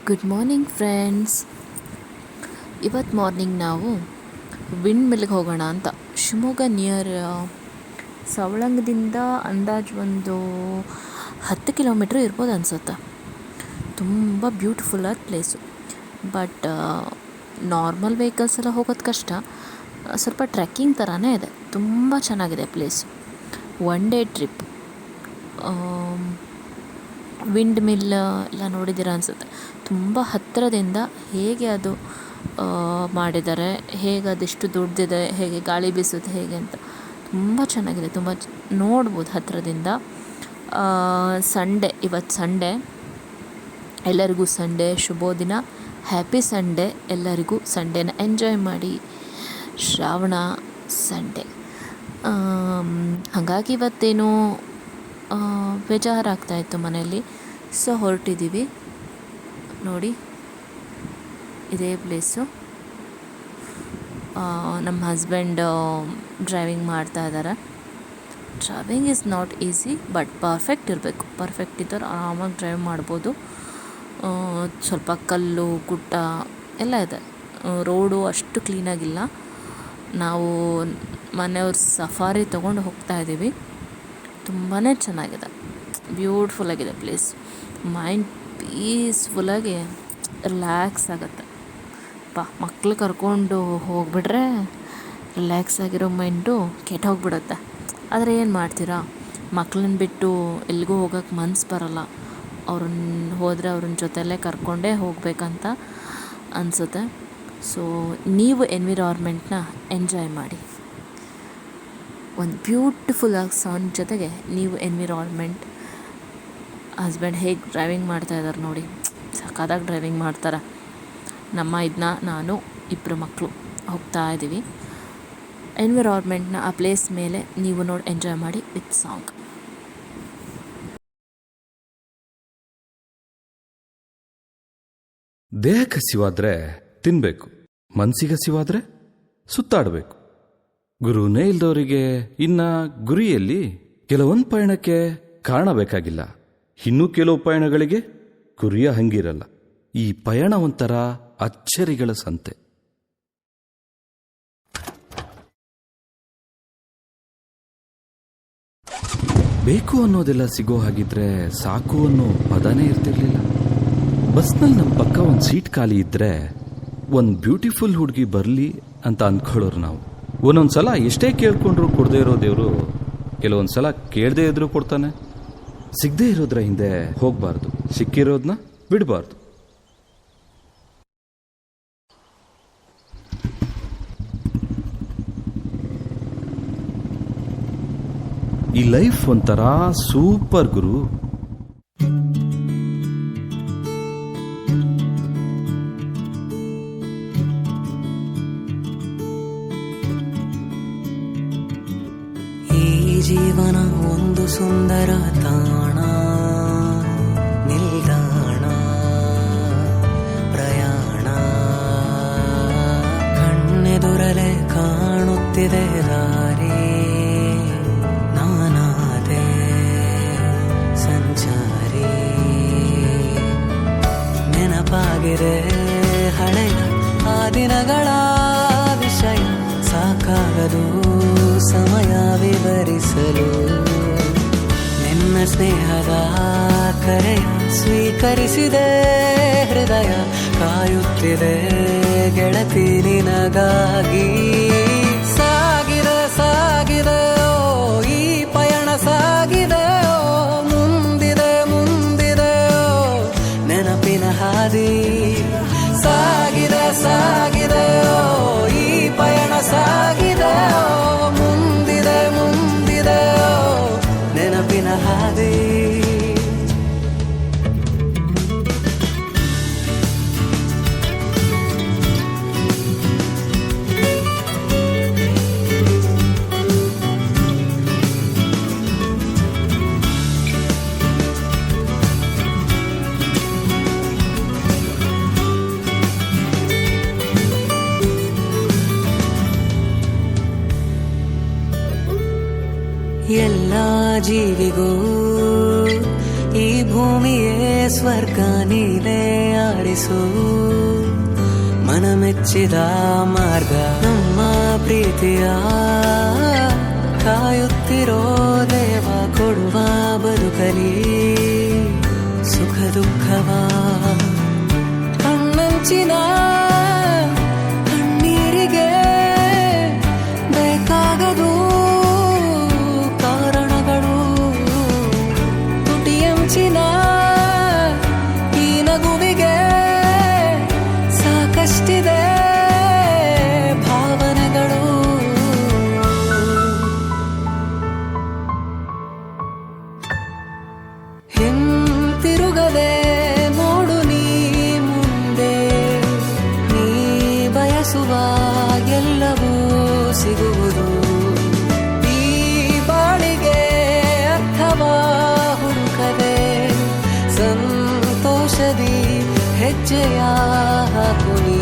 Good morning friends. ಇವತ್ತು morning ನಾವು wind ಮಿಲ್ಗೆ ಹೋಗೋಣ ಅಂತ. ಶಿವಮೊಗ್ಗ ನಿಯರ್ ಸವಳಂಗದಿಂದ ಅಂದಾಜು ಒಂದು 10 ಕಿಲೋಮೀಟ್ರ್ ಇರ್ಬೋದು ಅನಿಸುತ್ತೆ. ತುಂಬ ಬ್ಯೂಟಿಫುಲ್ಲಾದ ಪ್ಲೇಸು. ಬಟ್ ನಾರ್ಮಲ್ ವೆಹಿಕಲ್ಸ್ ಎಲ್ಲ ಹೋಗೋದು ಕಷ್ಟ. ಸ್ವಲ್ಪ ಟ್ರೆಕ್ಕಿಂಗ್ ಥರನೇ ಇದೆ. ತುಂಬ ಚೆನ್ನಾಗಿದೆ place. 1 day trip. Wind mill ಎಲ್ಲ ನೋಡಿದ್ದೀರ ಅನಿಸುತ್ತೆ. ತುಂಬ ಹತ್ತಿರದಿಂದ ಹೇಗೆ ಅದು ಮಾಡಿದ್ದಾರೆ, ಹೇಗೆ ಅದೆಷ್ಟು ದೊಡ್ಡದಿದೆ, ಹೇಗೆ ಗಾಳಿ ಬೀಸುತ್ತೆ ಹೇಗೆ ಅಂತ ತುಂಬ ಚೆನ್ನಾಗಿದೆ. ತುಂಬ ನೋಡ್ಬೋದು ಹತ್ತಿರದಿಂದ. ಇವತ್ತು ಸಂಡೇ. ಎಲ್ಲರಿಗೂ ಸಂಡೇ ಶುಭೋದಿನ. Happy Sunday. ಎಲ್ಲರಿಗೂ ಸಂಡೇನ ಎಂಜಾಯ್ ಮಾಡಿ. ಶ್ರಾವಣ ಸಂಡೇ. ಹಾಗಾಗಿ ಇವತ್ತೇನು ಬೇಜಾರಾಗ್ತಾಯಿತ್ತು ಮನೆಯಲ್ಲಿ. ಸೊ ಹೊರಟಿದ್ದೀವಿ. ನೋಡಿ, ಇದೇ ಪ್ಲೇಸು. ನಮ್ಮ ಹಸ್ಬೆಂಡ್ ಡ್ರೈವಿಂಗ್ ಮಾಡ್ತಾ ಇದ್ದಾರೆ. Driving is not easy, but perfect ಇರಬೇಕು. ಪರ್ಫೆಕ್ಟ್ ಇದ್ದರೆ ಆರಾಮಾಗಿ ಡ್ರೈವ್ ಮಾಡ್ಬೋದು. ಸ್ವಲ್ಪ ಕಲ್ಲು ಗುಡ್ಡ ಎಲ್ಲ ಇದೆ. ರೋಡು ಅಷ್ಟು ಕ್ಲೀನಾಗಿಲ್ಲ. ನಾವು ಮನೆಯವ್ರ ಸಫಾರಿ ತೊಗೊಂಡು ಹೋಗ್ತಾ ಇದ್ದೀವಿ. ತುಂಬಾ ಚೆನ್ನಾಗಿದೆ. ಬ್ಯೂಟಿಫುಲ್ಲಾಗಿದೆ ಪ್ಲೇಸ್. ಮೈಂಡ್ ಪೀಸ್ಫುಲ್ಲಾಗಿ ರಿಲ್ಯಾಕ್ಸ್ ಆಗುತ್ತೆ. ಮಕ್ಕಳು ಕರ್ಕೊಂಡು ಹೋಗ್ಬಿಟ್ರೆ ರಿಲ್ಯಾಕ್ಸ್ ಆಗಿರೋ ಮೈಂಡು ಕೆಟ್ಟೋಗ್ಬಿಡುತ್ತೆ. ಆದರೆ ಏನು ಮಾಡ್ತೀರಾ, ಮಕ್ಕಳನ್ನ ಬಿಟ್ಟು ಎಲ್ಲಿಗೂ ಹೋಗೋಕ್ಕೆ ಮನಸ್ಸು ಬರೋಲ್ಲ. ಅವ್ರನ್ನ ಹೋದರೆ ಅವ್ರನ್ನ ಜೊತೆಯಲ್ಲೇ ಕರ್ಕೊಂಡೇ ಹೋಗಬೇಕಂತ ಅನಿಸುತ್ತೆ. ಸೊ ನೀವು ಎನ್ವಿರಾನ್ಮೆಂಟ್ನ ಎಂಜಾಯ್ ಮಾಡಿ. ಒಂದು ಬ್ಯೂಟಿಫುಲ್ಲಾಗಿ ಸೌಂಡ್ ಜೊತೆಗೆ ನೀವು ಎನ್ವಿರಾನ್ಮೆಂಟ್. ಹಸ್ಬೆಂಡ್ ಹೇಗೆ ಡ್ರೈವಿಂಗ್ ಮಾಡ್ತಾಯಿದ್ದಾರೆ ನೋಡಿ, ಸಖತ್ತಾಗಿ ಡ್ರೈವಿಂಗ್ ಮಾಡ್ತಾರೆ. ನಾನು 2 ಮಕ್ಕಳು ಹೋಗ್ತಾ ಇದ್ದೀವಿ. ಎನ್ವಿರಾನ್ಮೆಂಟ್ನ ಆ ಪ್ಲೇಸ್ ಮೇಲೆ ನೀವು ನೋಡಿ ಎಂಜಾಯ್ ಮಾಡಿ ವಿತ್ ಸಾಂಗ್. ದೇಹಕ್ಕೆ ಹಸಿವಾದ್ರೆ ತಿನ್ನಬೇಕು, ಮನಸ್ಸಿಗೆ ಹಸಿವಾದ್ರೆ ಸುತ್ತಾಡಬೇಕು. ಗುರುನೇ ಇಲ್ದವರಿಗೆ ಇನ್ನ ಗುರಿಯಲ್ಲಿ ಕೆಲವೊಂದು ಪಯಣಕ್ಕೆ ಕಾರಣ ಬೇಕಾಗಿಲ್ಲ. ಇನ್ನೂ ಕೆಲವು ಪಯಣಗಳಿಗೆ ಗುರಿಯ ಹಂಗಿರಲ್ಲ. ಈ ಪಯಣ ಒಂಥರ ಅಚ್ಚರಿಗಳ ಸಂತೆ. ಬೇಕು ಅನ್ನೋದೆಲ್ಲ ಸಿಗೋ ಹಾಗಿದ್ರೆ ಸಾಕು ಅನ್ನೋ ಪದನೇ ಇರ್ತಿರ್ಲಿಲ್ಲ. ಬಸ್ನಲ್ಲಿ ನಮ್ಮ ಪಕ್ಕ ಒಂದು ಸೀಟ್ ಖಾಲಿ ಇದ್ರೆ ಒಂದು ಬ್ಯೂಟಿಫುಲ್ ಹುಡುಗಿ ಬರಲಿ ಅಂತ ಅಂದ್ಕೊಳ್ಳೋರು ನಾವು. ಒಂದೊಂದ್ಸಲ ಎಷ್ಟೇ ಕೇಳ್ಕೊಂಡ್ರು ಕೊಡದೇ ಇರೋ ದೇವರು ಕೆಲವೊಂದ್ಸಲ ಕೇಳದೇ ಇದ್ರೂ ಕೊಡ್ತಾನೆ. ಸಿಗದೇ ಇರೋದ್ರ ಹಿಂದೆ ಹೋಗ್ಬಾರ್ದು, ಸಿಕ್ಕಿರೋದನ್ನ ಬಿಡಬಾರ್ದು. ಈ ಲೈಫ್ ಒಂಥರ ಸೂಪರ್ ಗುರು. ಜೀವನ ಒಂದು ಸುಂದರ ತಾಣ, ನಿಲ್ದಾಣ, ಪ್ರಯಾಣ. ಕಣ್ಣೆದುರಲೆ ಕಾಣುತ್ತಿದೆ ದಾರಿ. ನಾನಾದೆ ಸಂಚಾರಿ. ನೆನಪಾಗಿದೆ ಹಳೆಯ ಆ ದಿನಗಳ ವಿಷಯ. ಸಾಕಾಗದು ಸಮಯ ವಿವರಿಸಲು. ನಿನ್ನ ಸ್ನೇಹದ ಕರೆಯ ಸ್ವೀಕರಿಸಿದೆ ಹೃದಯ. ಕಾಯುತ್ತಿದೆ ಗೆಳತಿ ನಿನಗಾಗಿ. ಸಾಗಿದೆ ಸಾಗಿದೆ ಈ ಪಯಣ ಸಾಗಿದೆ. ಮುಂದಿದೆ ಮುಂದಿದೆ ನೆನಪಿನ ಹಾದಿ. ಸಾಗಿದೆ ಸಾಗಿದೆ ಈ ಪಯಣ ಸಾಗಿದೆ. ಮುಂದಿದೆ ಮುಂದಿದೆ ನೆನಪಿನ ಹಾದಿ. ಎಲ್ಲ ಜೀವಿಗೂ ಈ ಭೂಮಿಯೇ ಸ್ವರ್ಗ ನೀನೇ ಆರಿಸು ಮನಮೆಚ್ಚಿದ ಮಾರ್ಗ ನಮ್ಮ ಪ್ರೀತಿಯ ಕಾಯುತ್ತಿರೋ ದೇವ ಕೊಡುವ ಬದುಕಲಿ ಸುಖ ದುಃಖವ ಕಣ್ಣಂಚಿನ ಕಣ್ಣೀರಿಗೆ ಬೇಕಾಗದು ಕಾರಣಗಳು ತುಟಿಯಂಚಿನ ಈ ನಗುವಿಗೆ ಸಾಕಷ್ಟಿದೆ ಭಾವನೆಗಳು ಹಿಂತಿರುಗದೆ ನೋಡು ನೀ ಮುಂದೆ ನೀ ಬಯಸುವ ಎಲ್ಲವೂ ಸಿಗುವುದು ಈ ಬಾಳಿಗೆ ಅರ್ಥವ ಹುಡುಕದೆ ಸಂತೋಷದಿ ಹೆಜ್ಜೆಯ ಹಾಕು ನೀ